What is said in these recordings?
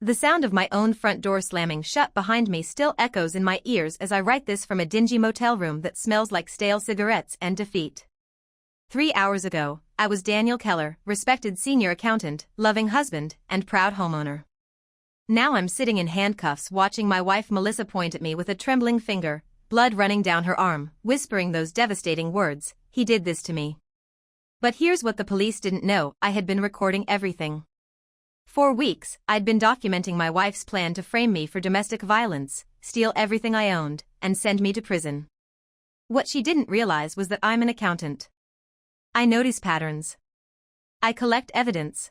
The sound of my own front door slamming shut behind me still echoes in my ears as I write this from a dingy motel room that smells like stale cigarettes and defeat. 3 hours ago, I was Daniel Keller, respected senior accountant, loving husband, and proud homeowner. Now I'm sitting in handcuffs watching my wife Melissa point at me with a trembling finger, blood running down her arm, whispering those devastating words, "He did this to me." But here's what the police didn't know: I had been recording everything. For weeks, I'd been documenting my wife's plan to frame me for domestic violence, steal everything I owned, and send me to prison. What she didn't realize was that I'm an accountant. I notice patterns. I collect evidence.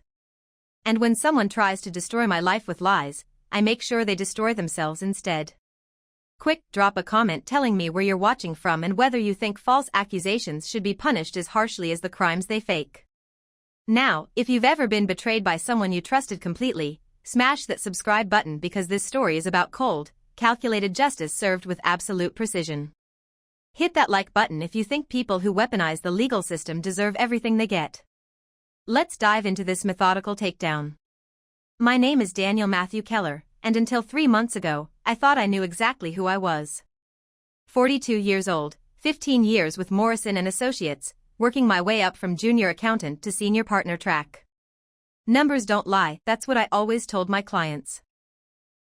And when someone tries to destroy my life with lies, I make sure they destroy themselves instead. Quick, drop a comment telling me where you're watching from and whether you think false accusations should be punished as harshly as the crimes they fake. Now, if you've ever been betrayed by someone you trusted completely, smash that subscribe button because this story is about cold, calculated justice served with absolute precision. Hit that like button if you think people who weaponize the legal system deserve everything they get. Let's dive into this methodical takedown. My name is Daniel Matthew Keller, and until 3 months ago, I thought I knew exactly who I was. 42 years old, 15 years with Morrison & Associates, working my way up from junior accountant to senior partner track. Numbers don't lie, that's what I always told my clients.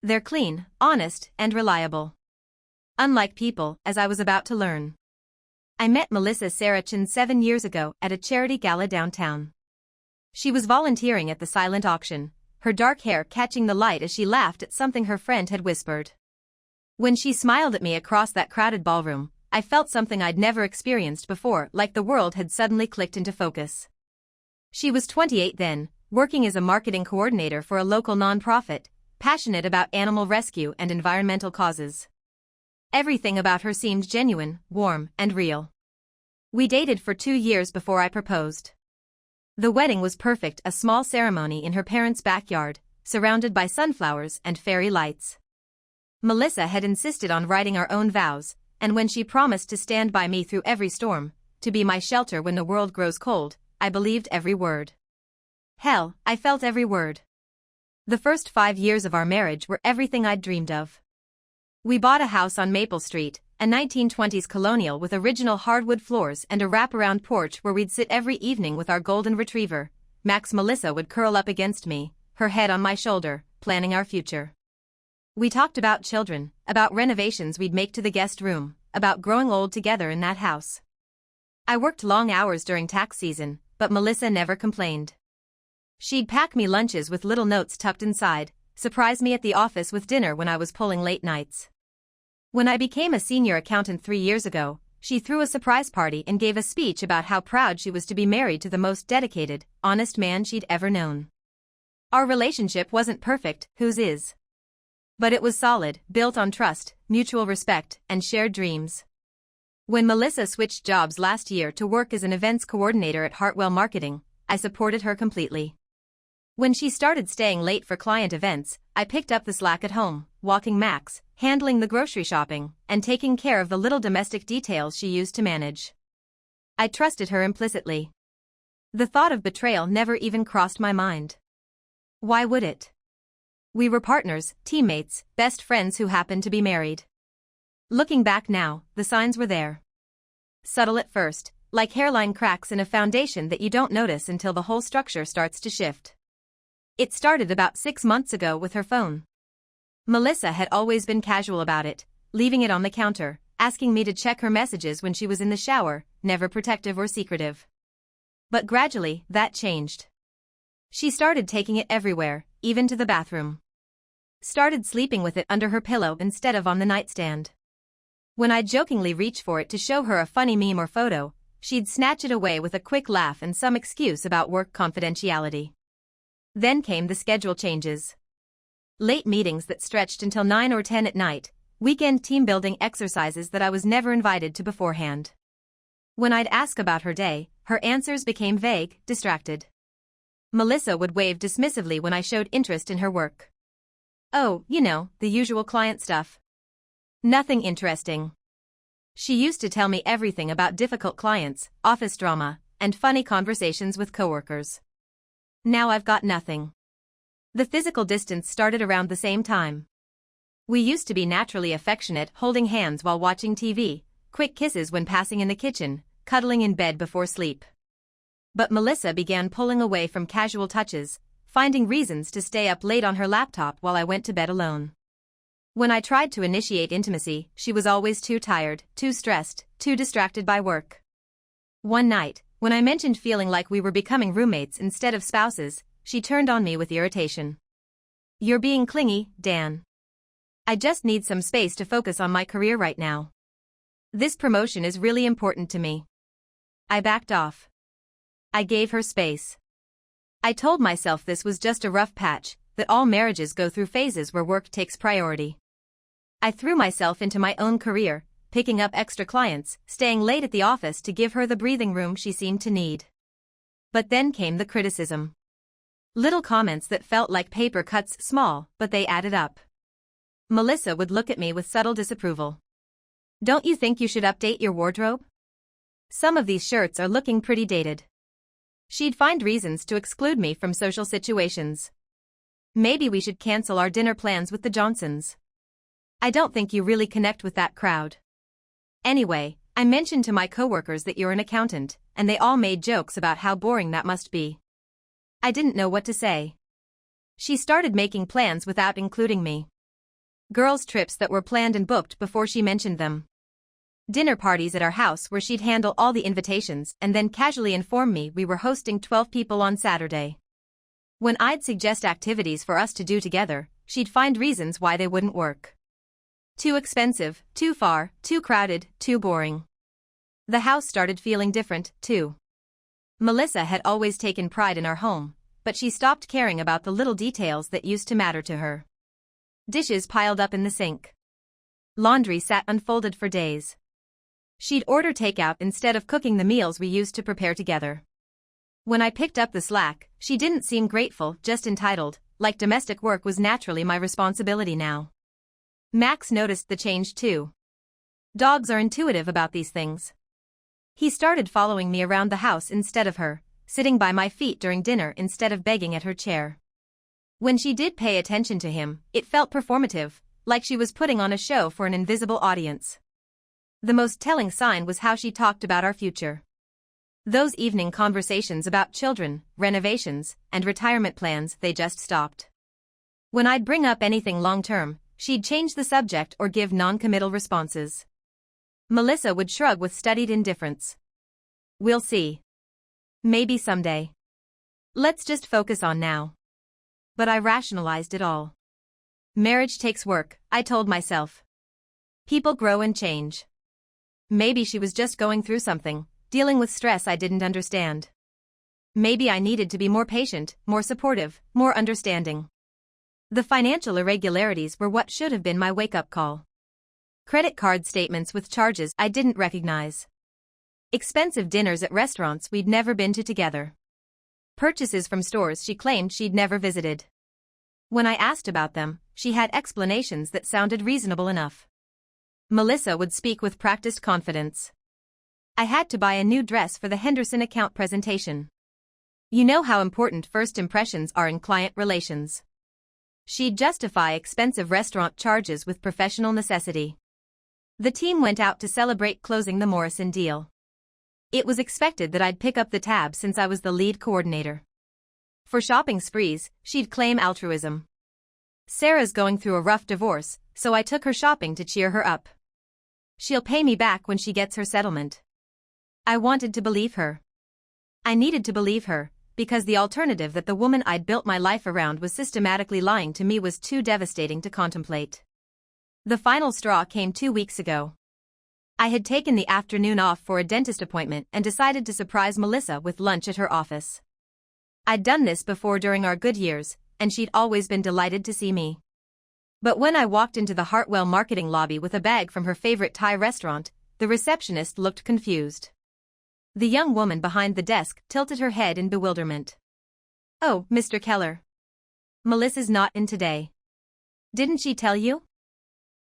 They're clean, honest, and reliable. Unlike people, as I was about to learn. I met Melissa Sarachin 7 years ago at a charity gala downtown. She was volunteering at the silent auction, her dark hair catching the light as she laughed at something her friend had whispered. When she smiled at me across that crowded ballroom, I felt something I'd never experienced before, like the world had suddenly clicked into focus. She was 28 then, working as a marketing coordinator for a local nonprofit, passionate about animal rescue and environmental causes. Everything about her seemed genuine, warm, and real. We dated for 2 years before I proposed. The wedding was perfect, a small ceremony in her parents' backyard, surrounded by sunflowers and fairy lights. Melissa had insisted on writing our own vows, and when she promised to stand by me through every storm, to be my shelter when the world grows cold, I believed every word. Hell, I felt every word. The first 5 years of our marriage were everything I'd dreamed of. We bought a house on Maple Street, a 1920s colonial with original hardwood floors and a wraparound porch where we'd sit every evening with our golden retriever, Max. Melissa would curl up against me, her head on my shoulder, planning our future. We talked about children, about renovations we'd make to the guest room, about growing old together in that house. I worked long hours during tax season, but Melissa never complained. She'd pack me lunches with little notes tucked inside, surprise me at the office with dinner when I was pulling late nights. When I became a senior accountant 3 years ago, she threw a surprise party and gave a speech about how proud she was to be married to the most dedicated, honest man she'd ever known. Our relationship wasn't perfect, whose is? But it was solid, built on trust, mutual respect, and shared dreams. When Melissa switched jobs last year to work as an events coordinator at Hartwell Marketing, I supported her completely. When she started staying late for client events, I picked up the slack at home, walking Max, handling the grocery shopping, and taking care of the little domestic details she used to manage. I trusted her implicitly. The thought of betrayal never even crossed my mind. Why would it? We were partners, teammates, best friends who happened to be married. Looking back now, the signs were there. Subtle at first, like hairline cracks in a foundation that you don't notice until the whole structure starts to shift. It started about 6 months ago with her phone. Melissa had always been casual about it, leaving it on the counter, asking me to check her messages when she was in the shower, never protective or secretive. But gradually, that changed. She started taking it everywhere, even to the bathroom. Started sleeping with it under her pillow instead of on the nightstand. When I'd jokingly reach for it to show her a funny meme or photo, she'd snatch it away with a quick laugh and some excuse about work confidentiality. Then came the schedule changes. Late meetings that stretched until 9 or 10 at night, weekend team-building exercises that I was never invited to beforehand. When I'd ask about her day, her answers became vague, distracted. Melissa would wave dismissively when I showed interest in her work. Oh, you know, the usual client stuff. Nothing interesting. She used to tell me everything about difficult clients, office drama, and funny conversations with coworkers. Now I've got nothing. The physical distance started around the same time. We used to be naturally affectionate, holding hands while watching TV, quick kisses when passing in the kitchen, cuddling in bed before sleep. But Melissa began pulling away from casual touches, finding reasons to stay up late on her laptop while I went to bed alone. When I tried to initiate intimacy, she was always too tired, too stressed, too distracted by work. One night, when I mentioned feeling like we were becoming roommates instead of spouses, she turned on me with irritation. "You're being clingy, Dan. I just need some space to focus on my career right now. This promotion is really important to me." I backed off. I gave her space. I told myself this was just a rough patch, that all marriages go through phases where work takes priority. I threw myself into my own career, picking up extra clients, staying late at the office to give her the breathing room she seemed to need. But then came the criticism. Little comments that felt like paper cuts, small, but they added up. Melissa would look at me with subtle disapproval. "Don't you think you should update your wardrobe? Some of these shirts are looking pretty dated." She'd find reasons to exclude me from social situations. "Maybe we should cancel our dinner plans with the Johnsons. I don't think you really connect with that crowd. Anyway, I mentioned to my coworkers that you're an accountant, and they all made jokes about how boring that must be." I didn't know what to say. She started making plans without including me. Girls' trips that were planned and booked before she mentioned them. Dinner parties at our house where she'd handle all the invitations and then casually inform me we were hosting 12 people on Saturday. When I'd suggest activities for us to do together, she'd find reasons why they wouldn't work. Too expensive, too far, too crowded, too boring. The house started feeling different, too. Melissa had always taken pride in our home, but she stopped caring about the little details that used to matter to her. Dishes piled up in the sink. Laundry sat unfolded for days. She'd order takeout instead of cooking the meals we used to prepare together. When I picked up the slack, she didn't seem grateful, just entitled, like domestic work was naturally my responsibility now. Max noticed the change too. Dogs are intuitive about these things. He started following me around the house instead of her, sitting by my feet during dinner instead of begging at her chair. When she did pay attention to him, it felt performative, like she was putting on a show for an invisible audience. The most telling sign was how she talked about our future. Those evening conversations about children, renovations, and retirement plans, they just stopped. When I'd bring up anything long-term, she'd change the subject or give non-committal responses. Melissa would shrug with studied indifference. "We'll see. Maybe someday. Let's just focus on now." But I rationalized it all. Marriage takes work, I told myself. People grow and change. Maybe she was just going through something, dealing with stress I didn't understand. Maybe I needed to be more patient, more supportive, more understanding. The financial irregularities were what should have been my wake-up call. Credit card statements with charges I didn't recognize. Expensive dinners at restaurants we'd never been to together. Purchases from stores she claimed she'd never visited. When I asked about them, she had explanations that sounded reasonable enough. Melissa would speak with practiced confidence. "I had to buy a new dress for the Henderson account presentation. You know how important first impressions are in client relations." She'd justify expensive restaurant charges with professional necessity. The team went out to celebrate closing the Morrison deal. It was expected that I'd pick up the tab since I was the lead coordinator. For shopping sprees, she'd claim altruism. "Sarah's going through a rough divorce, so I took her shopping to cheer her up. She'll pay me back when she gets her settlement." I wanted to believe her. I needed to believe her, because the alternative that the woman I'd built my life around was systematically lying to me was too devastating to contemplate. The final straw came 2 weeks ago. I had taken the afternoon off for a dentist appointment and decided to surprise Melissa with lunch at her office. I'd done this before during our good years, and she'd always been delighted to see me. But when I walked into the Hartwell marketing lobby with a bag from her favorite Thai restaurant, the receptionist looked confused. The young woman behind the desk tilted her head in bewilderment. "Oh, Mr. Keller. Melissa's not in today. Didn't she tell you?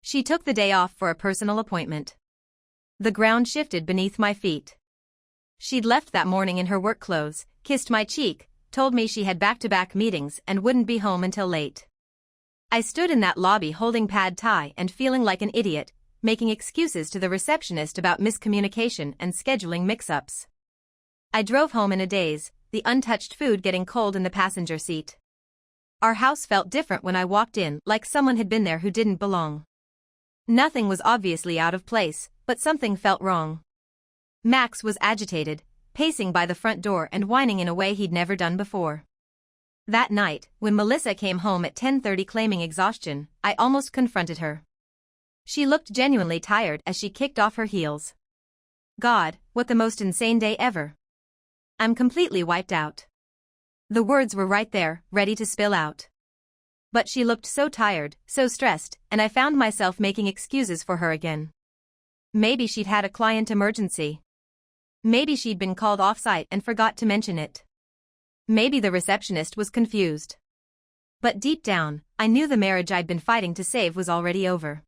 She took the day off for a personal appointment." The ground shifted beneath my feet. She'd left that morning in her work clothes, kissed my cheek, told me she had back-to-back meetings and wouldn't be home until late. I stood in that lobby holding pad thai and feeling like an idiot, making excuses to the receptionist about miscommunication and scheduling mix-ups. I drove home in a daze, the untouched food getting cold in the passenger seat. Our house felt different when I walked in, like someone had been there who didn't belong. Nothing was obviously out of place, but something felt wrong. Max was agitated, pacing by the front door and whining in a way he'd never done before. That night, when Melissa came home at 10:30 claiming exhaustion, I almost confronted her. She looked genuinely tired as she kicked off her heels. God, what the most insane day ever. I'm completely wiped out. The words were right there, ready to spill out. But she looked so tired, so stressed, and I found myself making excuses for her again. Maybe she'd had a client emergency. Maybe she'd been called off-site and forgot to mention it. Maybe the receptionist was confused. But deep down, I knew the marriage I'd been fighting to save was already over.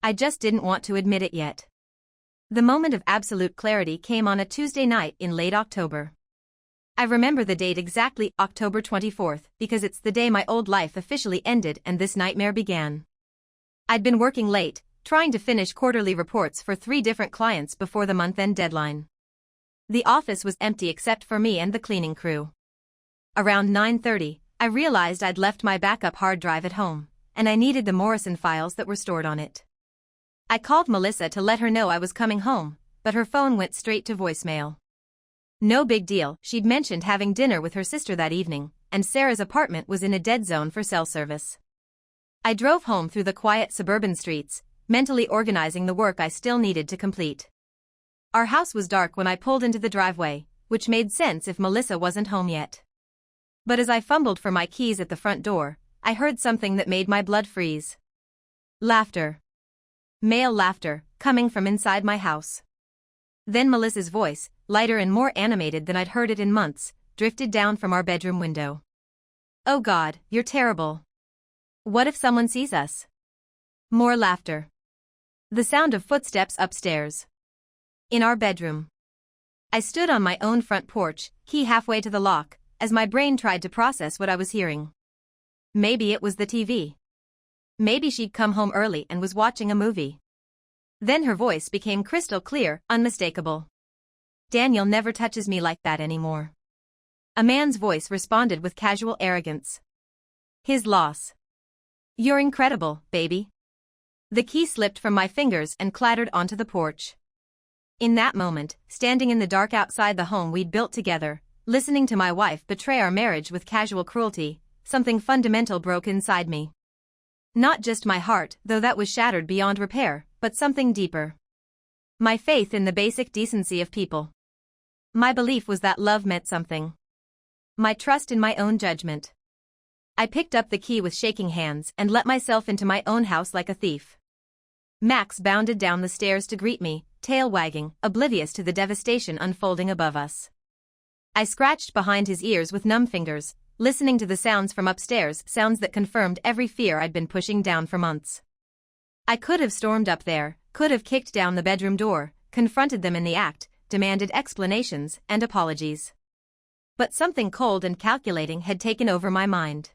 I just didn't want to admit it yet. The moment of absolute clarity came on a Tuesday night in late October. I remember the date exactly, October 24th, because it's the day my old life officially ended and this nightmare began. I'd been working late, trying to finish quarterly reports for 3 different clients before the month-end deadline. The office was empty except for me and the cleaning crew. Around 9:30, I realized I'd left my backup hard drive at home, and I needed the Morrison files that were stored on it. I called Melissa to let her know I was coming home, but her phone went straight to voicemail. No big deal, she'd mentioned having dinner with her sister that evening, and Sarah's apartment was in a dead zone for cell service. I drove home through the quiet suburban streets, mentally organizing the work I still needed to complete. Our house was dark when I pulled into the driveway, which made sense if Melissa wasn't home yet. But as I fumbled for my keys at the front door, I heard something that made my blood freeze. Laughter. Male laughter, coming from inside my house. Then Melissa's voice, lighter and more animated than I'd heard it in months, drifted down from our bedroom window. Oh God, you're terrible. What if someone sees us? More laughter. The sound of footsteps upstairs. In our bedroom. I stood on my own front porch, key halfway to the lock, as my brain tried to process what I was hearing. Maybe it was the TV. Maybe she'd come home early and was watching a movie. Then her voice became crystal clear, unmistakable. Daniel never touches me like that anymore. A man's voice responded with casual arrogance. His loss. You're incredible, baby. The key slipped from my fingers and clattered onto the porch. In that moment, standing in the dark outside the home we'd built together, listening to my wife betray our marriage with casual cruelty, something fundamental broke inside me. Not just my heart, though that was shattered beyond repair, but something deeper. My faith in the basic decency of people. My belief was that love meant something. My trust in my own judgment. I picked up the key with shaking hands and let myself into my own house like a thief. Max bounded down the stairs to greet me, tail wagging, oblivious to the devastation unfolding above us. I scratched behind his ears with numb fingers, listening to the sounds from upstairs, sounds that confirmed every fear I'd been pushing down for months. I could have stormed up there, could have kicked down the bedroom door, confronted them in the act, demanded explanations and apologies. But something cold and calculating had taken over my mind.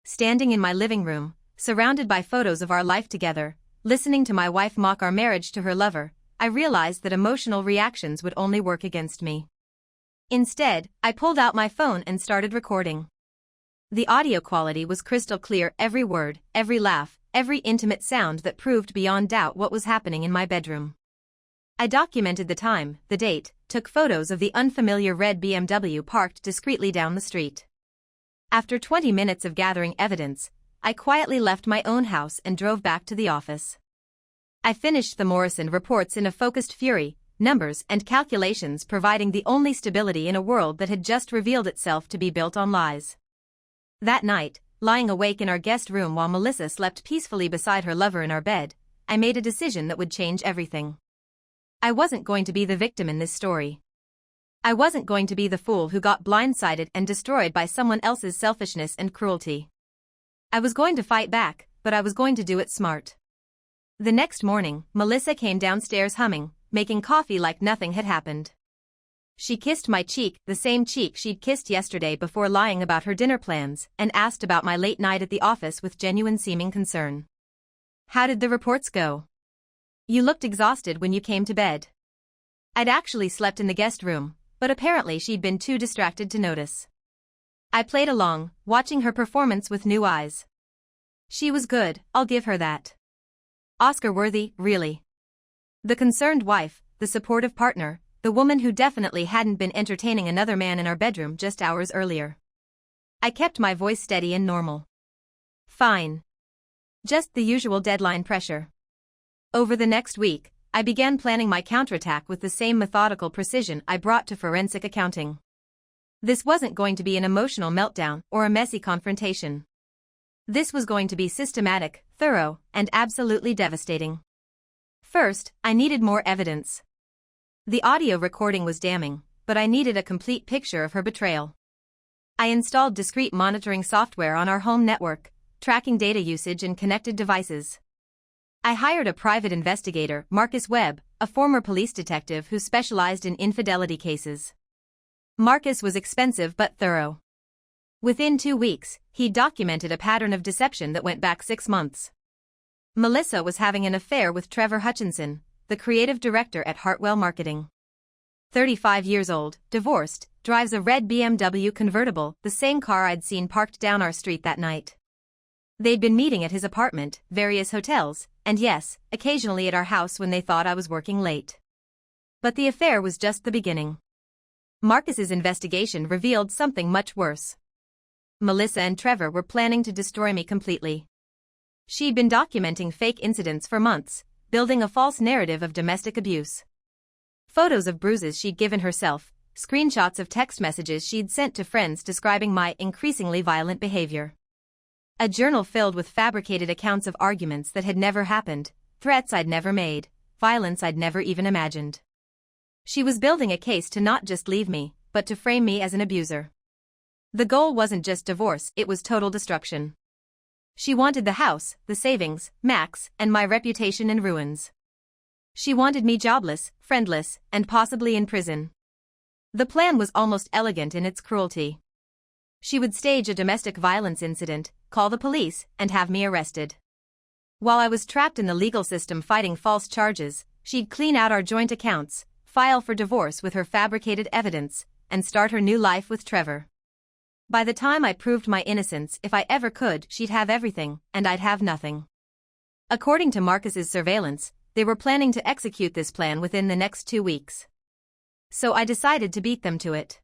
Standing in my living room, surrounded by photos of our life together, listening to my wife mock our marriage to her lover, I realized that emotional reactions would only work against me. Instead, I pulled out my phone and started recording. The audio quality was crystal clear, every word, every laugh, every intimate sound that proved beyond doubt what was happening in my bedroom. I documented the time, the date, took photos of the unfamiliar red BMW parked discreetly down the street. After 20 minutes of gathering evidence, I quietly left my own house and drove back to the office. I finished the Morrison reports in a focused fury, numbers and calculations providing the only stability in a world that had just revealed itself to be built on lies. That night, lying awake in our guest room while Melissa slept peacefully beside her lover in our bed, I made a decision that would change everything. I wasn't going to be the victim in this story. I wasn't going to be the fool who got blindsided and destroyed by someone else's selfishness and cruelty. I was going to fight back, but I was going to do it smart. The next morning, Melissa came downstairs humming, making coffee like nothing had happened. She kissed my cheek, the same cheek she'd kissed yesterday before lying about her dinner plans, and asked about my late night at the office with genuine seeming concern. How did the reports go? You looked exhausted when you came to bed. I'd actually slept in the guest room, but apparently she'd been too distracted to notice. I played along, watching her performance with new eyes. She was good, I'll give her that. Oscar-worthy, really. The concerned wife, the supportive partner, the woman who definitely hadn't been entertaining another man in our bedroom just hours earlier. I kept my voice steady and normal. Fine. Just the usual deadline pressure. Over the next week, I began planning my counterattack with the same methodical precision I brought to forensic accounting. This wasn't going to be an emotional meltdown or a messy confrontation. This was going to be systematic, thorough, and absolutely devastating. First, I needed more evidence. The audio recording was damning, but I needed a complete picture of her betrayal. I installed discrete monitoring software on our home network, tracking data usage and connected devices. I hired a private investigator, Marcus Webb, a former police detective who specialized in infidelity cases. Marcus was expensive but thorough. Within 2 weeks, he documented a pattern of deception that went back 6 months. Melissa was having an affair with Trevor Hutchinson, the creative director at Hartwell Marketing. 35 years old, divorced, drives a red BMW convertible, the same car I'd seen parked down our street that night. They'd been meeting at his apartment, various hotels, and yes, occasionally at our house when they thought I was working late. But the affair was just the beginning. Marcus's investigation revealed something much worse. Melissa and Trevor were planning to destroy me completely. She'd been documenting fake incidents for months, building a false narrative of domestic abuse. Photos of bruises she'd given herself, screenshots of text messages she'd sent to friends describing my increasingly violent behavior. A journal filled with fabricated accounts of arguments that had never happened, threats I'd never made, violence I'd never even imagined. She was building a case to not just leave me, but to frame me as an abuser. The goal wasn't just divorce, it was total destruction. She wanted the house, the savings, Max, and my reputation in ruins. She wanted me jobless, friendless, and possibly in prison. The plan was almost elegant in its cruelty. She would stage a domestic violence incident, call the police, and have me arrested. While I was trapped in the legal system fighting false charges, she'd clean out our joint accounts, file for divorce with her fabricated evidence, and start her new life with Trevor. By the time I proved my innocence, if I ever could, she'd have everything, and I'd have nothing. According to Marcus's surveillance, they were planning to execute this plan within the next 2 weeks. So I decided to beat them to it.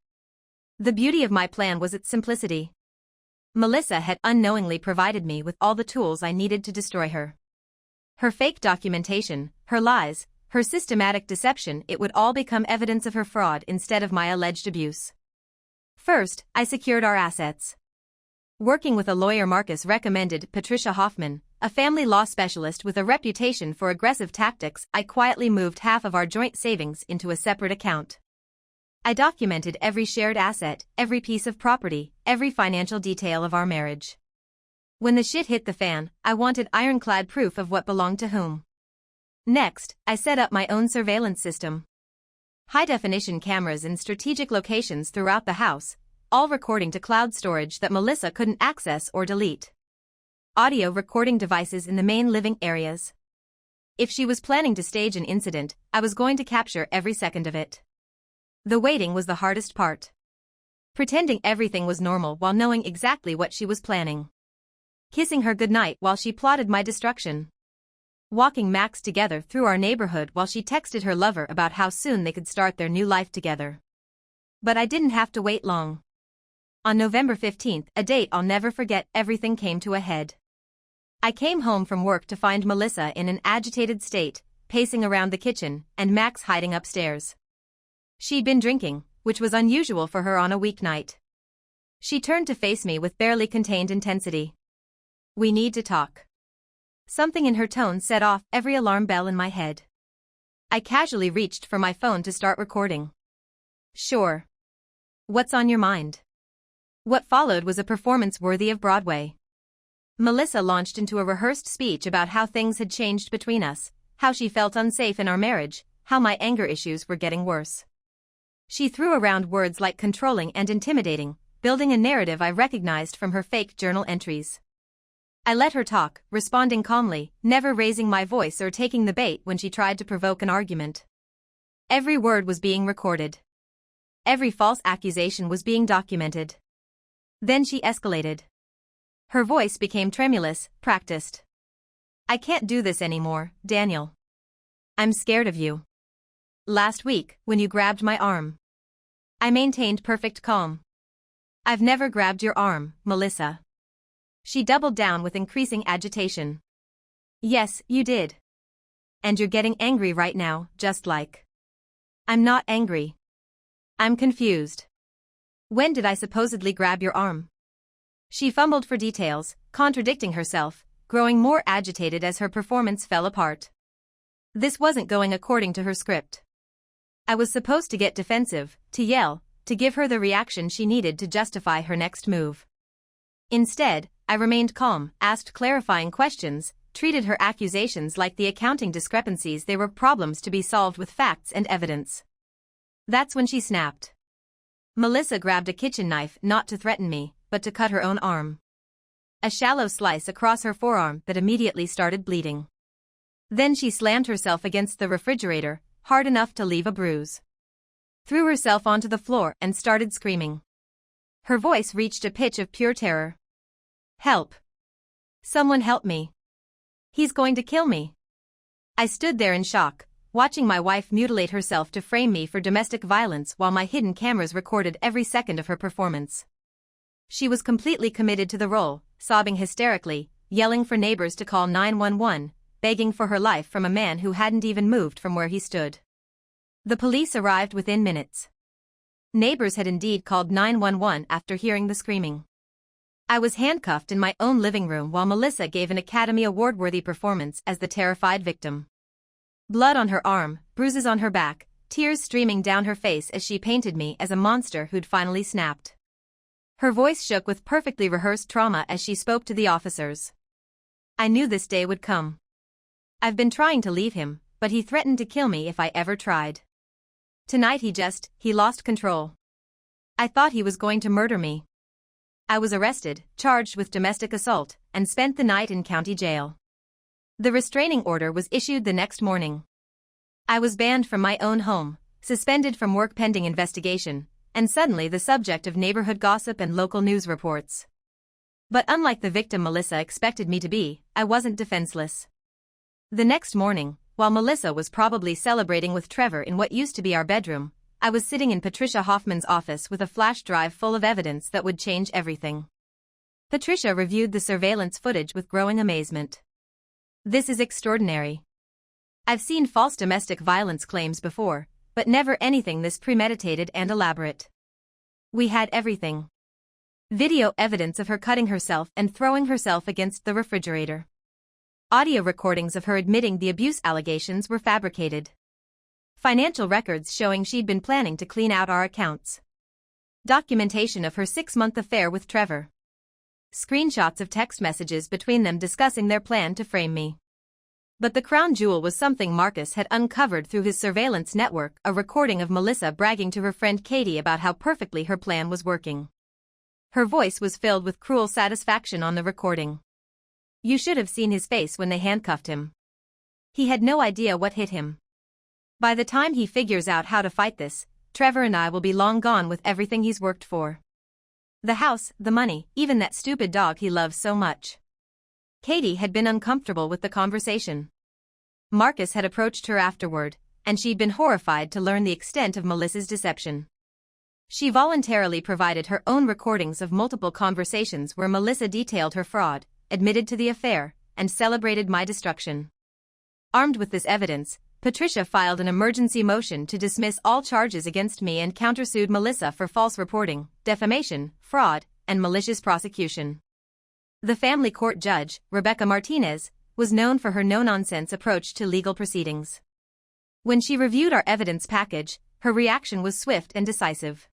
The beauty of my plan was its simplicity. Melissa had unknowingly provided me with all the tools I needed to destroy her. Her fake documentation, her lies, her systematic deception, it would all become evidence of her fraud instead of my alleged abuse. First, I secured our assets. Working with a lawyer, Marcus recommended Patricia Hoffman, a family law specialist with a reputation for aggressive tactics. I quietly moved half of our joint savings into a separate account. I documented every shared asset, every piece of property, every financial detail of our marriage. When the shit hit the fan, I wanted ironclad proof of what belonged to whom. Next, I set up my own surveillance system. High-definition cameras in strategic locations throughout the house, all recording to cloud storage that Melissa couldn't access or delete. Audio recording devices in the main living areas. If she was planning to stage an incident, I was going to capture every second of it. The waiting was the hardest part. Pretending everything was normal while knowing exactly what she was planning. Kissing her goodnight while she plotted my destruction. Walking Max together through our neighborhood while she texted her lover about how soon they could start their new life together. But I didn't have to wait long. On November 15th, a date I'll never forget, everything came to a head. I came home from work to find Melissa in an agitated state, pacing around the kitchen, and Max hiding upstairs. She'd been drinking, which was unusual for her on a weeknight. She turned to face me with barely contained intensity. "We need to talk." Something in her tone set off every alarm bell in my head. I casually reached for my phone to start recording. "Sure. What's on your mind?" What followed was a performance worthy of Broadway. Melissa launched into a rehearsed speech about how things had changed between us, how she felt unsafe in our marriage, how my anger issues were getting worse. She threw around words like controlling and intimidating, building a narrative I recognized from her fake journal entries. I let her talk, responding calmly, never raising my voice or taking the bait when she tried to provoke an argument. Every word was being recorded. Every false accusation was being documented. Then she escalated. Her voice became tremulous, practiced. I can't do this anymore, Daniel. I'm scared of you. Last week, when you grabbed my arm, I maintained perfect calm. I've never grabbed your arm, Melissa. She doubled down with increasing agitation. Yes, you did. And you're getting angry right now, just like. I'm not angry. I'm confused. When did I supposedly grab your arm? She fumbled for details, contradicting herself, growing more agitated as her performance fell apart. This wasn't going according to her script. I was supposed to get defensive, to yell, to give her the reaction she needed to justify her next move. Instead, I remained calm, asked clarifying questions, treated her accusations like the accounting discrepancies they were problems to be solved with facts and evidence. That's when she snapped. Melissa grabbed a kitchen knife not to threaten me, but to cut her own arm. A shallow slice across her forearm that immediately started bleeding. Then she slammed herself against the refrigerator, hard enough to leave a bruise. Threw herself onto the floor and started screaming. Her voice reached a pitch of pure terror. Help! Someone help me! He's going to kill me! I stood there in shock, watching my wife mutilate herself to frame me for domestic violence while my hidden cameras recorded every second of her performance. She was completely committed to the role, sobbing hysterically, yelling for neighbors to call 911, begging for her life from a man who hadn't even moved from where he stood. The police arrived within minutes. Neighbors had indeed called 911 after hearing the screaming. I was handcuffed in my own living room while Melissa gave an Academy Award-worthy performance as the terrified victim. Blood on her arm, bruises on her back, tears streaming down her face as she painted me as a monster who'd finally snapped. Her voice shook with perfectly rehearsed trauma as she spoke to the officers. I knew this day would come. I've been trying to leave him, but he threatened to kill me if I ever tried. Tonight he lost control. I thought he was going to murder me. I was arrested, charged with domestic assault, and spent the night in county jail. The restraining order was issued the next morning. I was banned from my own home, suspended from work pending investigation, and suddenly the subject of neighborhood gossip and local news reports. But unlike the victim Melissa expected me to be, I wasn't defenseless. The next morning, while Melissa was probably celebrating with Trevor in what used to be our bedroom, I was sitting in Patricia Hoffman's office with a flash drive full of evidence that would change everything. Patricia reviewed the surveillance footage with growing amazement. This is extraordinary. I've seen false domestic violence claims before, but never anything this premeditated and elaborate. We had everything. Video evidence of her cutting herself and throwing herself against the refrigerator. Audio recordings of her admitting the abuse allegations were fabricated. Financial records showing she'd been planning to clean out our accounts. Documentation of her 6-month affair with Trevor. Screenshots of text messages between them discussing their plan to frame me. But the crown jewel was something Marcus had uncovered through his surveillance network, a recording of Melissa bragging to her friend Katie about how perfectly her plan was working. Her voice was filled with cruel satisfaction on the recording. You should have seen his face when they handcuffed him. He had no idea what hit him. By the time he figures out how to fight this, Trevor and I will be long gone with everything he's worked for. The house, the money, even that stupid dog he loves so much. Katie had been uncomfortable with the conversation. Marcus had approached her afterward, and she'd been horrified to learn the extent of Melissa's deception. She voluntarily provided her own recordings of multiple conversations where Melissa detailed her fraud, admitted to the affair, and celebrated my destruction. Armed with this evidence, Patricia filed an emergency motion to dismiss all charges against me and countersued Melissa for false reporting, defamation, fraud, and malicious prosecution. The family court judge, Rebecca Martinez, was known for her no-nonsense approach to legal proceedings. When she reviewed our evidence package, her reaction was swift and decisive.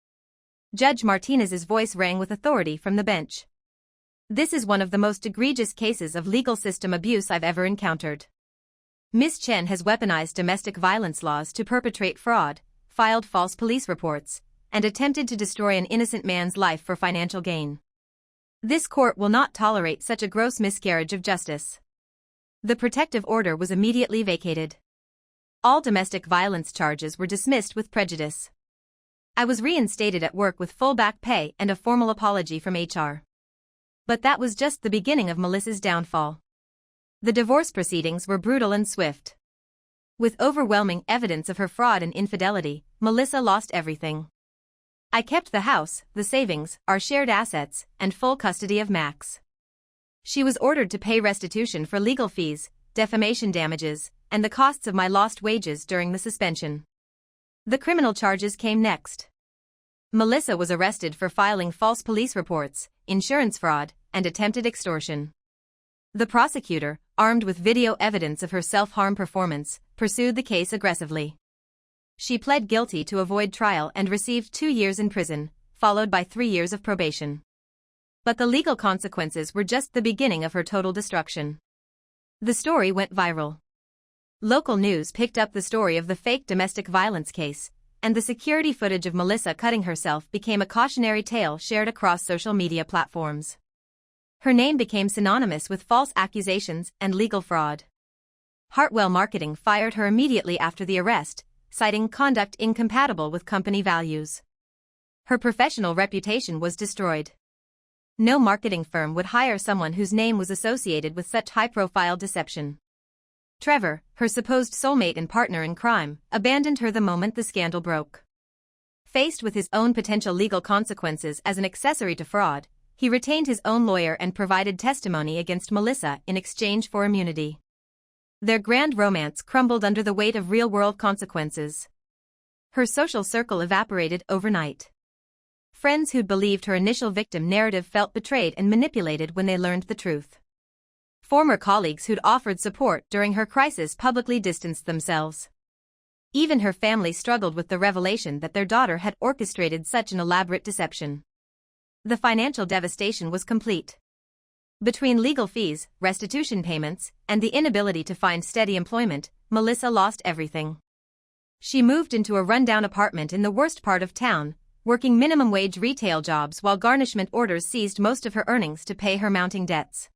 Judge Martinez's voice rang with authority from the bench. This is one of the most egregious cases of legal system abuse I've ever encountered. Ms. Chen has weaponized domestic violence laws to perpetrate fraud, filed false police reports, and attempted to destroy an innocent man's life for financial gain. This court will not tolerate such a gross miscarriage of justice. The protective order was immediately vacated. All domestic violence charges were dismissed with prejudice. I was reinstated at work with full back pay and a formal apology from HR. But that was just the beginning of Melissa's downfall. The divorce proceedings were brutal and swift. With overwhelming evidence of her fraud and infidelity, Melissa lost everything. I kept the house, the savings, our shared assets, and full custody of Max. She was ordered to pay restitution for legal fees, defamation damages, and the costs of my lost wages during the suspension. The criminal charges came next. Melissa was arrested for filing false police reports, insurance fraud, and attempted extortion. The prosecutor, armed with video evidence of her self-harm performance, pursued the case aggressively. She pled guilty to avoid trial and received 2 years in prison, followed by 3 years of probation. But the legal consequences were just the beginning of her total destruction. The story went viral. Local news picked up the story of the fake domestic violence case, and the security footage of Melissa cutting herself became a cautionary tale shared across social media platforms. Her name became synonymous with false accusations and legal fraud. Hartwell Marketing fired her immediately after the arrest, citing conduct incompatible with company values. Her professional reputation was destroyed. No marketing firm would hire someone whose name was associated with such high-profile deception. Trevor, her supposed soulmate and partner in crime, abandoned her the moment the scandal broke. Faced with his own potential legal consequences as an accessory to fraud, he retained his own lawyer and provided testimony against Melissa in exchange for immunity. Their grand romance crumbled under the weight of real-world consequences. Her social circle evaporated overnight. Friends who'd believed her initial victim narrative felt betrayed and manipulated when they learned the truth. Former colleagues who'd offered support during her crisis publicly distanced themselves. Even her family struggled with the revelation that their daughter had orchestrated such an elaborate deception. The financial devastation was complete. Between legal fees, restitution payments, and the inability to find steady employment, Melissa lost everything. She moved into a rundown apartment in the worst part of town, working minimum-wage retail jobs while garnishment orders seized most of her earnings to pay her mounting debts.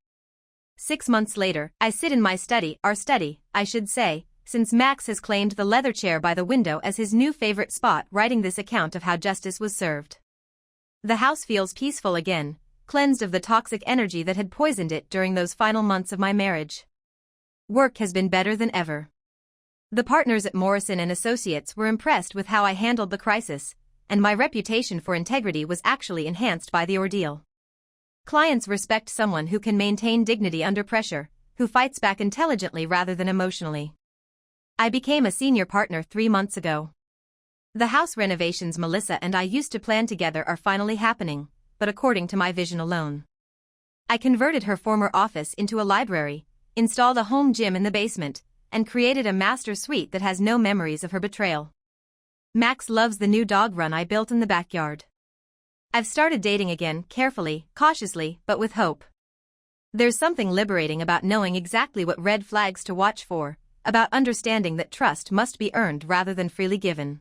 6 months later, I sit in my study, our study, I should say, since Max has claimed the leather chair by the window as his new favorite spot, writing this account of how justice was served. The house feels peaceful again, cleansed of the toxic energy that had poisoned it during those final months of my marriage. Work has been better than ever. The partners at Morrison & Associates were impressed with how I handled the crisis, and my reputation for integrity was actually enhanced by the ordeal. Clients respect someone who can maintain dignity under pressure, who fights back intelligently rather than emotionally. I became a senior partner 3 months ago. The house renovations Melissa and I used to plan together are finally happening, but according to my vision alone. I converted her former office into a library, installed a home gym in the basement, and created a master suite that has no memories of her betrayal. Max loves the new dog run I built in the backyard. I've started dating again, carefully, cautiously, but with hope. There's something liberating about knowing exactly what red flags to watch for, about understanding that trust must be earned rather than freely given.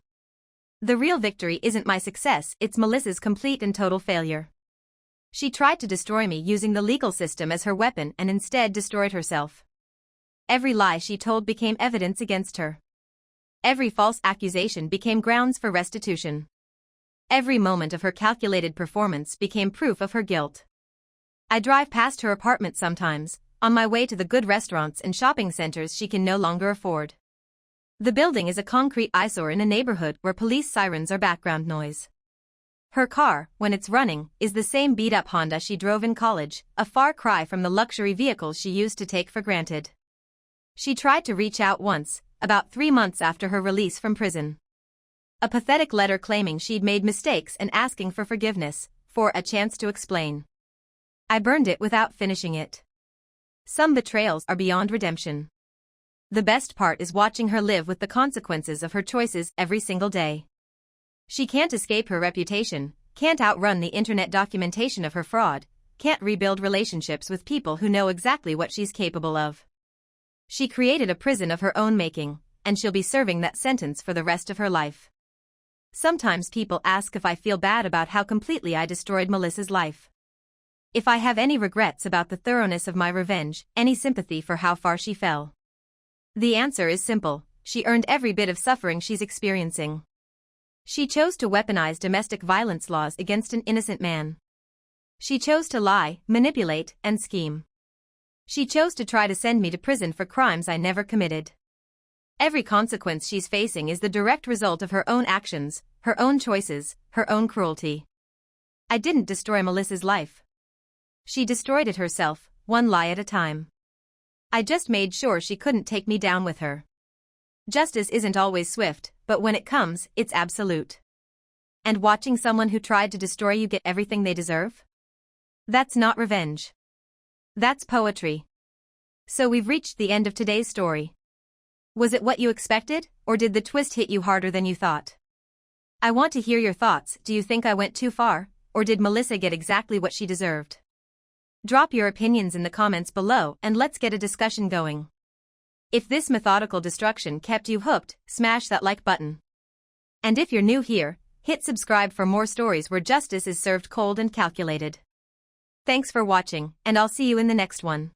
The real victory isn't my success, it's Melissa's complete and total failure. She tried to destroy me using the legal system as her weapon and instead destroyed herself. Every lie she told became evidence against her. Every false accusation became grounds for restitution. Every moment of her calculated performance became proof of her guilt. I drive past her apartment sometimes, on my way to the good restaurants and shopping centers she can no longer afford. The building is a concrete eyesore in a neighborhood where police sirens are background noise. Her car, when it's running, is the same beat-up Honda she drove in college, a far cry from the luxury vehicles she used to take for granted. She tried to reach out once, about 3 months after her release from prison. A pathetic letter claiming she'd made mistakes and asking for forgiveness, for a chance to explain. I burned it without finishing it. Some betrayals are beyond redemption. The best part is watching her live with the consequences of her choices every single day. She can't escape her reputation, can't outrun the internet documentation of her fraud, can't rebuild relationships with people who know exactly what she's capable of. She created a prison of her own making, and she'll be serving that sentence for the rest of her life. Sometimes people ask if I feel bad about how completely I destroyed Melissa's life. If I have any regrets about the thoroughness of my revenge, any sympathy for how far she fell. The answer is simple: she earned every bit of suffering she's experiencing. She chose to weaponize domestic violence laws against an innocent man. She chose to lie, manipulate, and scheme. She chose to try to send me to prison for crimes I never committed. Every consequence she's facing is the direct result of her own actions, her own choices, her own cruelty. I didn't destroy Melissa's life. She destroyed it herself, one lie at a time. I just made sure she couldn't take me down with her. Justice isn't always swift, but when it comes, it's absolute. And watching someone who tried to destroy you get everything they deserve? That's not revenge. That's poetry. So we've reached the end of today's story. Was it what you expected, or did the twist hit you harder than you thought? I want to hear your thoughts. Do you think I went too far, or did Melissa get exactly what she deserved? Drop your opinions in the comments below and let's get a discussion going. If this methodical destruction kept you hooked, smash that like button. And if you're new here, hit subscribe for more stories where justice is served cold and calculated. Thanks for watching, and I'll see you in the next one.